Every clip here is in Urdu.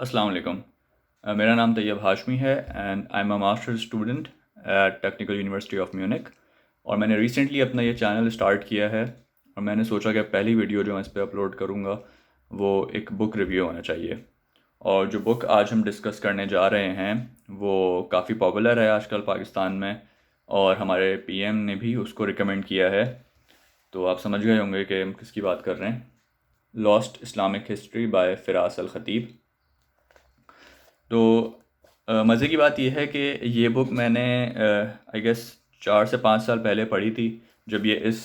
السلام علیکم۔ میرا نام طیب ہاشمی ہے and I am a master student at technical university of Munich, اور میں نے ریسنٹلی اپنا یہ چینل اسٹارٹ کیا ہے، اور میں نے سوچا کہ پہلی ویڈیو جو میں اس پہ اپلوڈ کروں گا وہ ایک بک ریویو ہونا چاہیے۔ اور جو بک آج ہم ڈسکس کرنے جا رہے ہیں وہ کافی پاپولر ہے آج کل پاکستان میں، اور ہمارے پی ایم نے بھی اس کو ریکمینڈ کیا ہے، تو آپ سمجھ گئے ہوں گے کہ ہم کس کی بات کر رہے ہیں۔ Last Islamic history by Firas Alkhateeb. تو مزے کی بات یہ ہے کہ یہ بک میں نے آئی گیس 4 سے 5 سال پہلے پڑھی تھی، جب یہ اس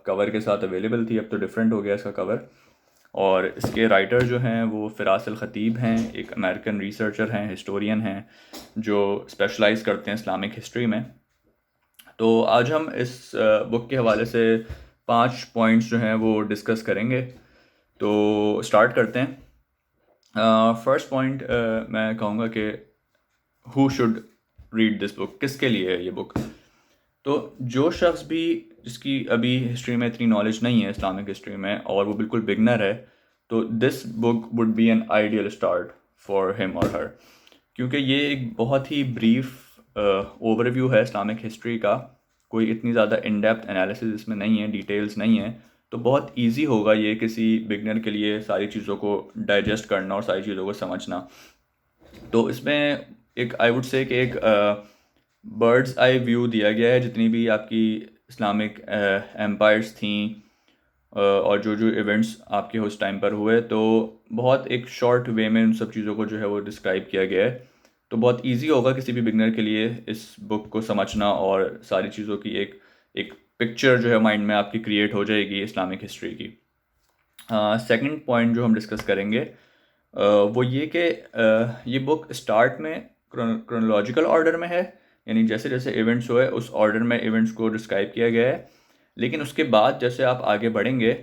کور کے ساتھ اویلیبل تھی۔ اب تو ڈیفرنٹ ہو گیا اس کا کور، اور اس کے رائٹر جو ہیں وہ فراس الخطیب ہیں، ایک امریکن ریسرچر ہیں، ہسٹورین ہیں، جو اسپیشلائز کرتے ہیں اسلامک ہسٹری میں۔ تو آج ہم اس بک کے حوالے سے 5 پوائنٹس جو ہیں وہ ڈسکس کریں گے، تو اسٹارٹ کرتے ہیں۔ فرسٹ پوائنٹ میں کہوں گا کہ ہو شوڈ ریڈ دس بک، کس کے لیے ہے یہ بک؟ تو جو شخص بھی جس کی ابھی ہسٹری میں اتنی نالج نہیں ہے، اسلامک ہسٹری میں، اور وہ بالکل بگنر ہے، تو this book would be an ideal start for him or her, کیونکہ یہ ایک بہت ہی بریف اوور ویو ہے اسلامک ہسٹری کا، کوئی اتنی زیادہ ان ڈیپتھ انالیسز اس میں نہیں ہے، ڈیٹیلز نہیں ہیں، تو بہت ایزی ہوگا یہ کسی بگنر کے لیے ساری چیزوں کو ڈائجسٹ کرنا اور ساری چیزوں کو سمجھنا۔ تو اس میں ایک آئی وڈ سے کہ ایک برڈز آئی ویو دیا گیا ہے، جتنی بھی آپ کی اسلامک ایمپائرس تھیں، اور جو ایونٹس آپ کے اس ٹائم پر ہوئے، تو بہت ایک شارٹ وے میں ان سب چیزوں کو جو ہے وہ ڈسکرائب کیا گیا ہے، تو بہت ایزی ہوگا کسی بھی بگنر کے لیے اس بک کو سمجھنا، اور ساری چیزوں کی ایک پکچر جو ہے مائنڈ میں آپ کی کریٹ ہو جائے گی اسلامک ہسٹری کی۔ سیکنڈ پوائنٹ جو ہم ڈسکس کریں گے وہ یہ کہ یہ بک اسٹارٹ میں کرونالوجیکل آرڈر میں ہے، یعنی جیسے جیسے ایونٹس ہوئے اس آرڈر میں ایونٹس کو ڈسکرائب کیا گیا ہے، لیکن اس کے بعد جیسے آپ آگے بڑھیں گے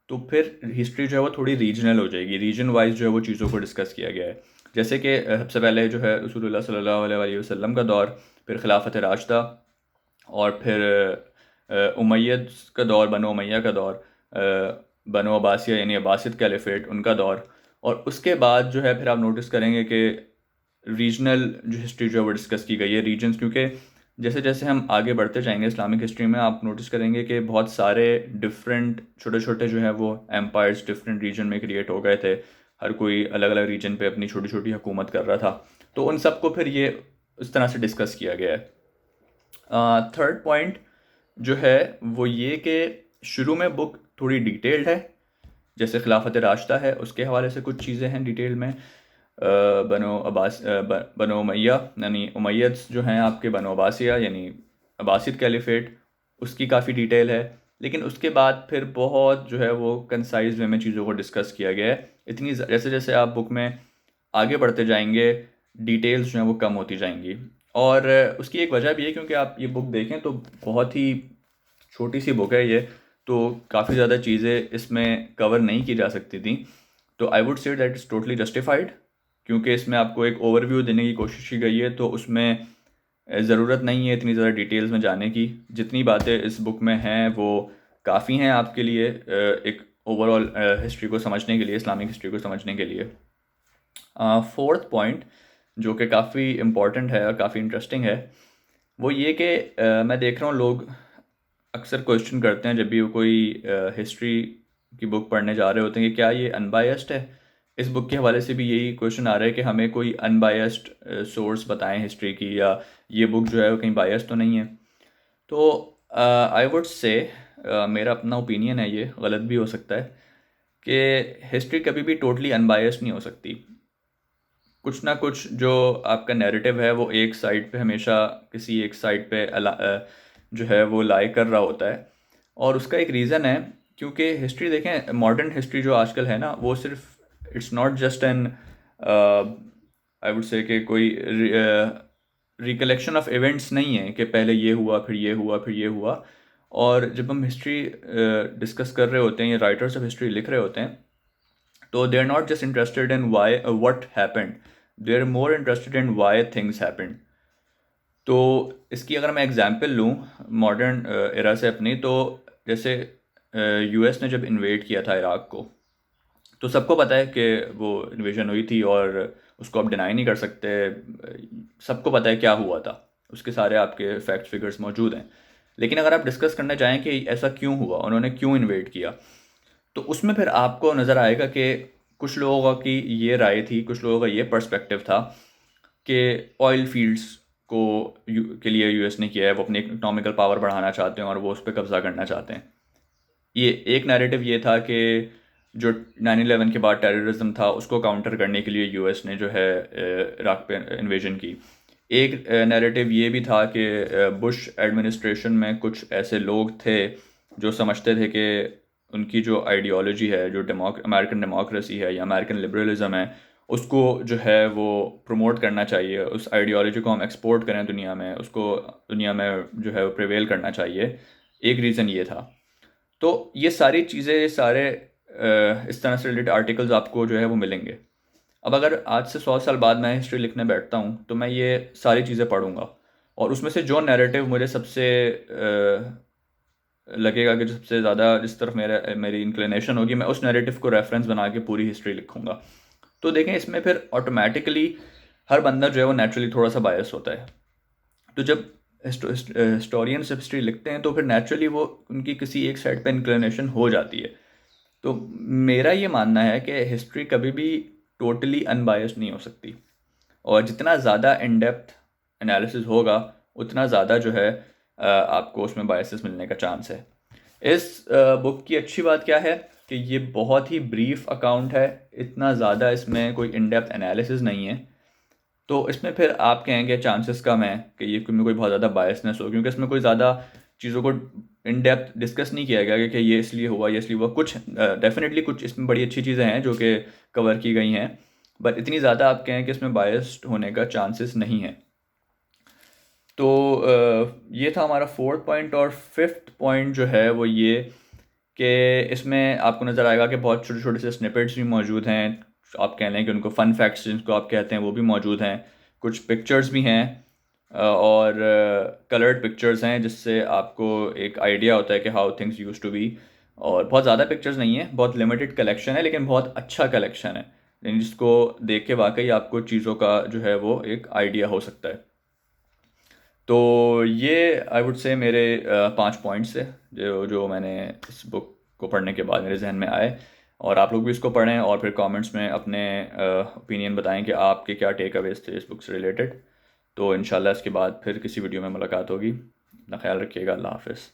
تو پھر ہسٹری جو ہے وہ تھوڑی ریجنل ہو جائے گی، ریجن وائز جو ہے وہ چیزوں کو ڈسکس کیا گیا ہے۔ جیسے کہ سب سے پہلے جو ہے رسول اللہ صلی اللہ علیہ وسلم کا دور، پھر خلافت راشدہ، اور پھر امید کا دور، بنو امیہ کا دور، بنو عباسیہ یعنی عباسد کیلیفیٹ ان کا دور، اور اس کے بعد جو ہے پھر آپ نوٹس کریں گے کہ ریجنل جو ہسٹری جو ہے وہ ڈسکس کی گئی ہے، ریجنز، کیونکہ جیسے جیسے ہم آگے بڑھتے جائیں گے اسلامک ہسٹری میں، آپ نوٹس کریں گے کہ بہت سارے ڈفرینٹ چھوٹے چھوٹے جو ہیں وہ ایمپائرس ڈفرینٹ ریجن میں کریٹ ہو گئے تھے، ہر کوئی الگ الگ ریجن پہ اپنی چھوٹی چھوٹی حکومت کر رہا تھا، تو ان سب کو پھر یہ اس طرح سے ڈسکس کیا گیا ہے۔ تھرڈ پوائنٹ جو ہے وہ یہ کہ شروع میں بک تھوڑی ڈیٹیلڈ ہے، جیسے خلافت راشدہ ہے اس کے حوالے سے کچھ چیزیں ہیں ڈیٹیل میں، بنو امیہ یعنی امیدس جو ہیں آپ کے، بنو عباسیہ یعنی عباسد کیلیفیٹ، اس کی کافی ڈیٹیل ہے، لیکن اس کے بعد پھر بہت جو ہے وہ کنسائز وے میں چیزوں کو ڈسکس کیا گیا ہے۔ اتنی جیسے جیسے آپ بک میں آگے بڑھتے جائیں گے ڈیٹیلز جو ہیں وہ کم ہوتی جائیں گی، اور اس کی ایک وجہ بھی ہے کیونکہ آپ یہ بک دیکھیں تو بہت ہی چھوٹی سی بک ہے یہ، تو کافی زیادہ چیزیں اس میں کور نہیں کی جا سکتی تھیں، تو آئی وڈ سے دیٹ از ٹوٹلی جسٹیفائڈ، کیونکہ اس میں آپ کو ایک اوور ویو دینے کی کوشش کی گئی ہے، تو اس میں ضرورت نہیں ہے اتنی زیادہ ڈیٹیلز میں جانے کی، جتنی باتیں اس بک میں ہیں وہ کافی ہیں آپ کے لیے ایک اوور آل ہسٹری کو سمجھنے کے لیے، اسلامک ہسٹری کو سمجھنے کے لیے۔ فورتھ پوائنٹ جو کہ کافی امپورٹنٹ ہے اور کافی انٹرسٹنگ ہے، وہ یہ کہ میں دیکھ رہا ہوں لوگ اکثر کویشچن کرتے ہیں جب بھی وہ کوئی ہسٹری کی بک پڑھنے جا رہے ہوتے ہیں کہ کیا یہ ان بائسڈ ہے۔ اس بک کے حوالے سے بھی یہی کویشچن آ رہا ہے کہ ہمیں کوئی ان بائسڈ سورس بتائیں ہسٹری کی، یا یہ بک جو ہے وہ کہیں بائسڈ تو نہیں ہے۔ تو آئی وڈ سے میرا اپنا اوپینین ہے، یہ غلط بھی ہو سکتا ہے، کہ ہسٹری کبھی بھی ٹوٹلی ان بائسڈ نہیں ہو سکتی، کچھ نہ کچھ جو آپ کا نیریٹو ہے وہ ایک سائڈ پہ ہمیشہ کسی ایک سائڈ پہ جو ہے وہ لائے کر رہا ہوتا ہے، اور اس کا ایک ریزن ہے، کیونکہ ہسٹری دیکھیں، ماڈرن ہسٹری جو آج کل ہے نا، وہ صرف it's not just an I would سے کہ کوئی ریکلیکشن آف ایونٹس نہیں ہے کہ پہلے یہ ہوا پھر یہ ہوا پھر یہ ہوا، اور جب ہم ہسٹری ڈسکس کر رہے ہوتے ہیں یا رائٹرس آف ہسٹری لکھ رہے ہوتے ہیں، تو they are not just interested in why what happened, they are more interested in why things happened. تو اس کی اگر میں اگزامپل لوں ماڈرن ایرا سے اپنی، تو جیسے یو ایس نے جب انویڈ کیا تھا عراق کو، تو سب کو پتہ ہے کہ وہ انویژن ہوئی تھی اور اس کو آپ ڈینائی نہیں کر سکتے. سب کو پتہ ہے کیا ہوا تھا, اس کے سارے آپ کے فیکٹ فگرز موجود ہیں. لیکن اگر آپ ڈسکس کرنا چاہیں کہ ایسا کیوں ہوا, انہوں نے کیوں انویڈ کیا, تو اس میں پھر آپ کو نظر آئے گا کہ کچھ لوگوں کی یہ رائے تھی, کچھ لوگوں کا یہ پرسپیکٹیو تھا کہ آئل فیلڈز کے لیے یو ایس نے کیا ہے, وہ اپنی اکنامیکل پاور بڑھانا چاہتے ہیں اور وہ اس پہ قبضہ کرنا چاہتے ہیں. یہ ایک نیریٹو یہ تھا کہ جو 9/11 کے بعد ٹیررزم تھا اس کو کاؤنٹر کرنے کے لیے یو ایس نے جو ہے عراق پہ انویژن کی. ایک نیریٹو یہ بھی تھا کہ بش ایڈمنسٹریشن میں کچھ ایسے لوگ تھے جو سمجھتے تھے کہ ان کی جو آئیڈیالوجی ہے, جو امریکن ڈیموکریسی ہے یا امریکن لبرلزم ہے, اس کو جو ہے وہ پروموٹ کرنا چاہیے, اس آئیڈیالوجی کو ہم ایکسپورٹ کریں دنیا میں, اس کو دنیا میں جو ہے پریویل کرنا چاہیے. ایک ریزن یہ تھا. تو یہ ساری چیزیں, سارے اس طرح سے ریلیٹڈ آرٹیکلز آپ کو جو ہے وہ ملیں گے. اب اگر آج سے 100 سال بعد میں ہسٹری لکھنے بیٹھتا ہوں تو میں یہ ساری چیزیں پڑھوں گا, اور اس میں سے جو نیریٹو مجھے سب سے لگے گا کہ سب سے زیادہ جس طرف میری انکلینیشن ہوگی, میں اس نیریٹو کو ریفرنس بنا کے پوری ہسٹری لکھوں گا. تو دیکھیں اس میں پھر آٹومیٹکلی ہر بندہ جو ہے وہ نیچرلی تھوڑا سا بائس ہوتا ہے. تو جب ہسٹورینس ہسٹری لکھتے ہیں تو پھر نیچرلی وہ ان کی کسی ایک سائڈ پہ انکلینیشن ہو جاتی ہے. تو میرا یہ ماننا ہے کہ ہسٹری کبھی بھی ٹوٹلی ان بائس نہیں ہو سکتی, اور جتنا زیادہ ان ڈیپتھ انالیسز ہوگا اتنا زیادہ جو ہے آپ کو اس میں بائسز ملنے کا چانس ہے. اس بک کی اچھی بات کیا ہے کہ یہ بہت ہی بریف اکاؤنٹ ہے, اتنا زیادہ اس میں کوئی ان ڈیپتھ انالیسز نہیں ہے. تو اس میں پھر آپ کہیں گے چانسز کم ہیں کہ یہ میں کوئی بہت زیادہ بائسنس ہو, کیونکہ اس میں کوئی زیادہ چیزوں کو ان ڈیپتھ ڈسکس نہیں کیا گیا کہ یہ اس لیے ہوا, یہ اس لیے ہوا. کچھ ڈیفینیٹلی کچھ اس میں بڑی اچھی چیزیں ہیں جو کہ کور کی گئی ہیں, بٹ اتنی زیادہ آپ کہیں کہ اس میں بائسڈ ہونے کا چانسز نہیں ہیں. تو یہ تھا ہمارا 4th پوائنٹ. اور 5th پوائنٹ جو ہے وہ یہ کہ اس میں آپ کو نظر آئے گا کہ بہت چھوٹے چھوٹے سے سنپٹس بھی موجود ہیں. آپ کہہ لیں کہ ان کو فن فیکٹس جن کو آپ کہتے ہیں وہ بھی موجود ہیں. کچھ پکچرز بھی ہیں اور کلرڈ پکچرز ہیں جس سے آپ کو ایک آئیڈیا ہوتا ہے کہ how things used to be. اور بہت زیادہ پکچرز نہیں ہیں, بہت لمیٹڈ کلیکشن ہے, لیکن بہت اچھا کلیکشن ہے, یعنی جس کو دیکھ کے واقعی آپ کو چیزوں کا جو ہے وہ ایک آئیڈیا ہو سکتا ہے. تو یہ آئی وڈ سے میرے 5 پوائنٹس ہے جو میں نے اس بک کو پڑھنے کے بعد میرے ذہن میں آئے. اور آپ لوگ بھی اس کو پڑھیں اور پھر کامنٹس میں اپنے اوپینین بتائیں کہ آپ کے کیا ٹیک اویز تھے اس بک سے ریلیٹڈ. تو انشاءاللہ اس کے بعد پھر کسی ویڈیو میں ملاقات ہوگی. اپنا خیال رکھیے گا. اللہ حافظ.